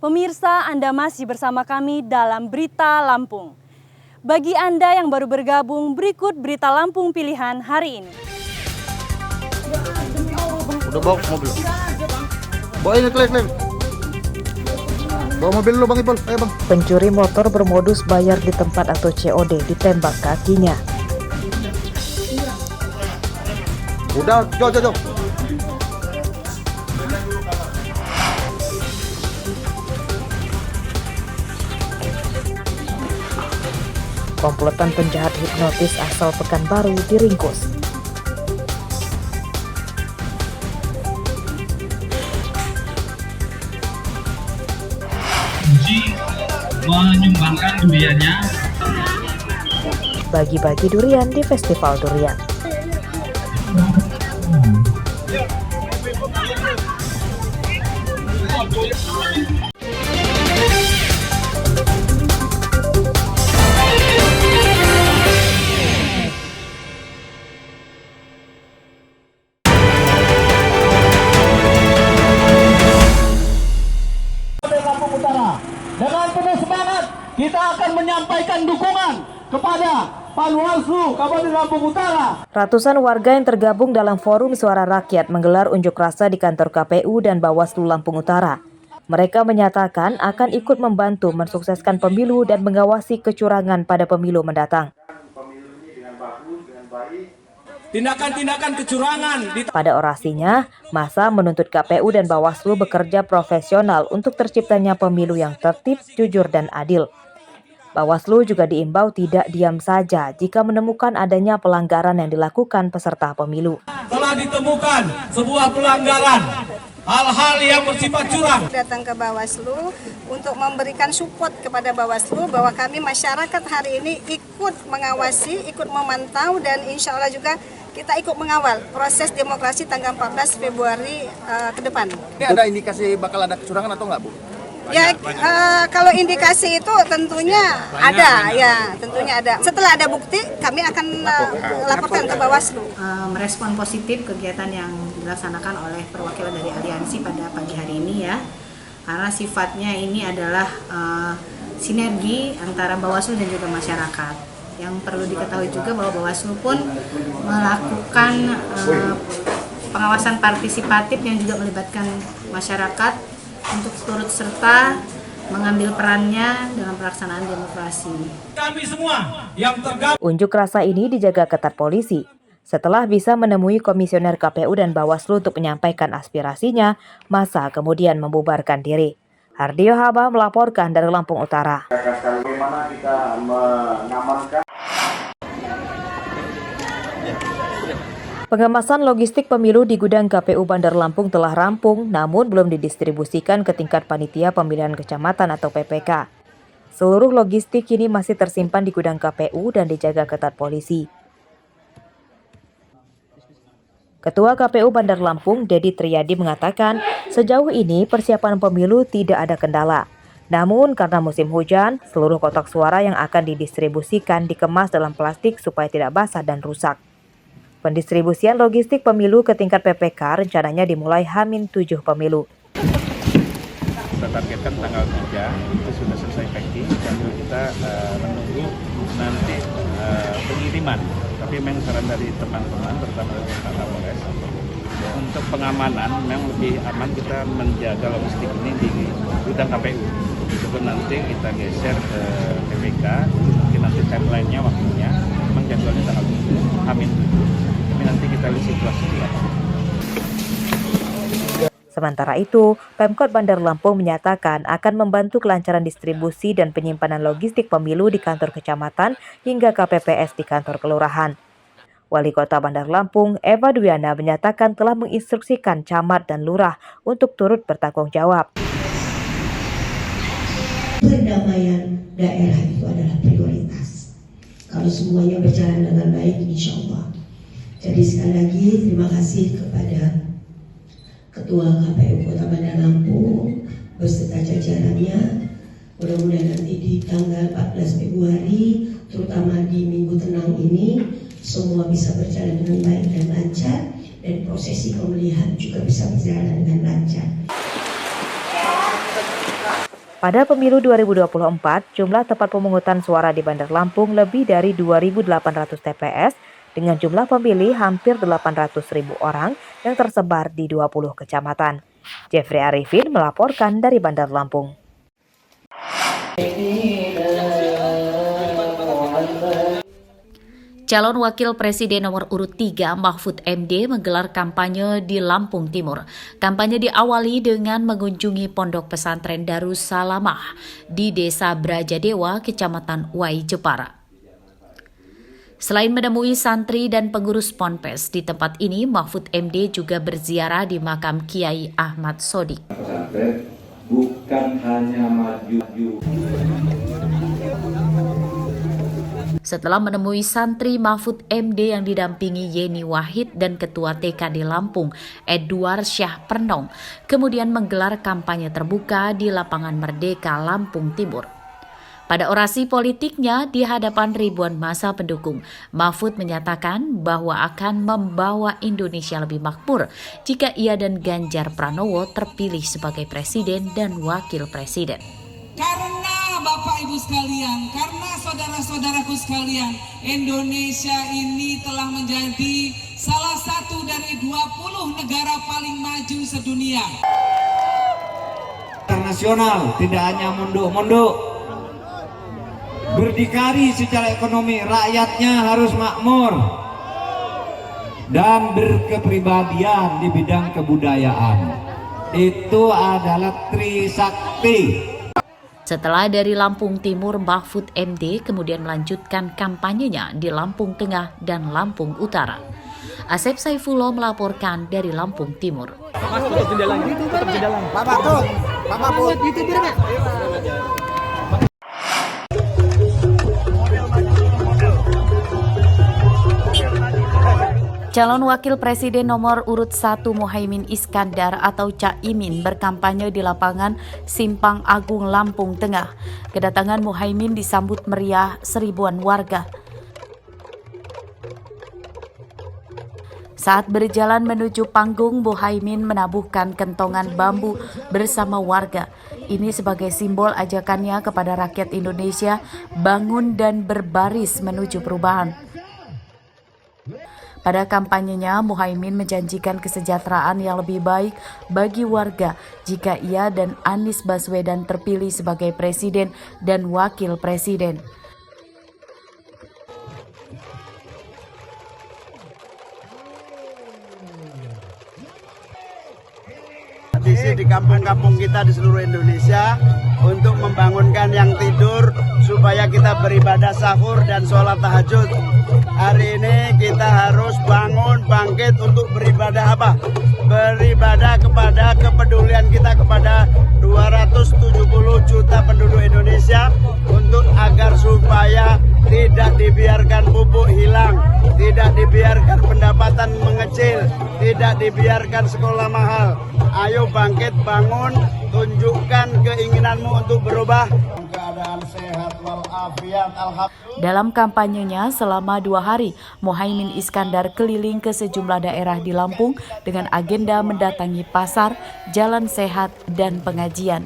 Pemirsa, Anda masih bersama kami dalam Berita Lampung. Bagi Anda yang baru bergabung, berikut Berita Lampung pilihan hari ini. Udah bawa mobil. Bawa ini klik. Bawa mobil lu Bang Ipul, ayo Bang. Pencuri motor bermodus bayar di tempat atau COD ditembak kakinya. Udah, jauh. Komplotan penjahat hipnotis asal Pekanbaru diringkus. Uji menyumbangkan duriannya. Bagi-bagi durian di Festival Durian. Dengan penuh semangat kita akan menyampaikan dukungan kepada Panwaslu Kabupaten Lampung Utara. Ratusan warga yang tergabung dalam Forum Suara Rakyat menggelar unjuk rasa di kantor KPU dan Bawaslu Lampung Utara. Mereka menyatakan akan ikut membantu mensukseskan pemilu dan mengawasi kecurangan pada pemilu mendatang. Tindakan-tindakan kecurangan. Pada orasinya, massa menuntut KPU dan Bawaslu bekerja profesional untuk terciptanya pemilu yang tertib, jujur, dan adil. Bawaslu juga diimbau tidak diam saja jika menemukan adanya pelanggaran yang dilakukan peserta pemilu. Telah ditemukan sebuah pelanggaran, hal-hal yang bersifat curang. Datang ke Bawaslu untuk memberikan support kepada Bawaslu bahwa kami masyarakat hari ini ikut mengawasi, ikut memantau, dan insya Allah juga kita ikut mengawal proses demokrasi tanggal 14 Februari ke depan. Ini ada indikasi bakal ada kecurangan atau enggak, Bu? Kalau indikasi itu tentunya ada, tentunya ada. Setelah ada bukti, kami akan laporkan ke Bawaslu. Merespon positif kegiatan yang dilaksanakan oleh perwakilan dari aliansi pada pagi hari ini ya, karena sifatnya ini adalah sinergi antara Bawaslu dan juga masyarakat. Yang perlu diketahui juga bahwa Bawaslu pun melakukan pengawasan partisipatif yang juga melibatkan masyarakat untuk turut serta mengambil perannya dalam pelaksanaan demokrasi. Kami semua yang tergabung. Unjuk rasa ini dijaga ketat polisi. Setelah bisa menemui komisioner KPU dan Bawaslu untuk menyampaikan aspirasinya, massa kemudian membubarkan diri. Hardio Haba melaporkan dari Lampung Utara. Bagaimana kita mengamankan Pengemasan logistik pemilu di gudang KPU Bandar Lampung telah rampung, namun belum didistribusikan ke tingkat panitia pemilihan kecamatan atau PPK. Seluruh logistik kini masih tersimpan di gudang KPU dan dijaga ketat polisi. Ketua KPU Bandar Lampung, Dedi Triyadi mengatakan, sejauh ini persiapan pemilu tidak ada kendala. Namun karena musim hujan, seluruh kotak suara yang akan didistribusikan dikemas dalam plastik supaya tidak basah dan rusak. Pendistribusian logistik pemilu ke tingkat PPK rencananya dimulai H-7 pemilu. Kita targetkan tanggal 3 itu sudah selesai packing, sambil kita menunggu nanti pengiriman. Tapi memang saran dari teman-teman, terutama dari Pak Kapolres, untuk pengamanan memang lebih aman kita menjaga logistik ini di gudang KPU. Itu nanti kita geser ke PPK, mungkin nanti timeline-nya, waktunya, memang jadwalnya tanggal 7, H-7. Tapi nanti kita lihat situasi di lapangan. Sementara itu, Pemkot Bandar Lampung menyatakan akan membantu kelancaran distribusi dan penyimpanan logistik pemilu di kantor kecamatan hingga KPPS di kantor kelurahan. Wali Kota Bandar Lampung, Eva Dwiana, menyatakan telah menginstruksikan camat dan lurah untuk turut bertanggung jawab. Perdamaian daerah itu adalah prioritas. Kalau semuanya berjalan dengan baik, insya Allah. Jadi sekali lagi terima kasih kepada Ketua KPU Kota Bandar Lampung beserta jajarannya. Mudah-mudahan nanti di tanggal 14 Februari, terutama di Minggu Tenang ini, semua bisa berjalan dengan baik dan lancar, dan prosesi pemilihan juga bisa berjalan dengan lancar. Pada pemilu 2024, jumlah tempat pemungutan suara di Bandar Lampung lebih dari 2.800 TPS dengan jumlah pemilih hampir 800.000 orang yang tersebar di 20 kecamatan. Jeffrey Arifin melaporkan dari Bandar Lampung. Calon Wakil Presiden nomor urut 3 Mahfud MD menggelar kampanye di Lampung Timur. Kampanye diawali dengan mengunjungi Pondok Pesantren Darus Salamah di Desa Brajadewa, Kecamatan Wai Jepara. Selain menemui santri dan pengurus Ponpes di tempat ini, Mahfud MD juga berziarah di makam Kiai Ahmad Sodik. Pesantren bukan hanya maju. Setelah menemui santri Mahfud MD yang didampingi Yeni Wahid dan Ketua TKD Lampung, Edward Syah Pernong, kemudian menggelar kampanye terbuka di Lapangan Merdeka, Lampung Timur. Pada orasi politiknya di hadapan ribuan massa pendukung, Mahfud menyatakan bahwa akan membawa Indonesia lebih makmur jika ia dan Ganjar Pranowo terpilih sebagai presiden dan wakil presiden. Karena Bapak Ibu sekalian, karena saudara-saudaraku sekalian, Indonesia ini telah menjadi salah satu dari 20 negara paling maju sedunia. Internasional, tidak hanya munduk-munduk. Berdikari secara ekonomi, rakyatnya harus makmur. Dan berkepribadian di bidang kebudayaan. Itu adalah Trisakti. Setelah dari Lampung Timur, Mahfud MD kemudian melanjutkan kampanyenya di Lampung Tengah dan Lampung Utara. Asep Saifullah melaporkan dari Lampung Timur. Calon Wakil Presiden nomor urut 1 Muhaimin Iskandar atau Cak Imin berkampanye di lapangan Simpang Agung, Lampung Tengah. Kedatangan Muhaimin disambut meriah seribuan warga. Saat berjalan menuju panggung, Muhaimin menabuhkan kentongan bambu bersama warga. Ini sebagai simbol ajakannya kepada rakyat Indonesia bangun dan berbaris menuju perubahan. Pada kampanyenya, Muhaimin menjanjikan kesejahteraan yang lebih baik bagi warga jika ia dan Anies Baswedan terpilih sebagai presiden dan wakil presiden. Di kampung-kampung kita di seluruh Indonesia untuk membangunkan yang tidur supaya kita beribadah sahur dan sholat tahajud. Hari ini kita harus bangkit untuk beribadah apa? Beribadah kepada kepedulian kita kepada 270 juta penduduk Indonesia untuk agar supaya tidak dibiarkan pupuk hilang, tidak dibiarkan pendapatan mengecil, tidak dibiarkan sekolah mahal. Ayo bangkit, bangun, tunjukkan keinginanmu untuk berubah. Keadaan sehat walafiat, alhamdulillah. Dalam kampanyenya selama 2 hari, Muhaimin Iskandar keliling ke sejumlah daerah di Lampung dengan agenda mendatangi pasar, jalan sehat, dan pengajian.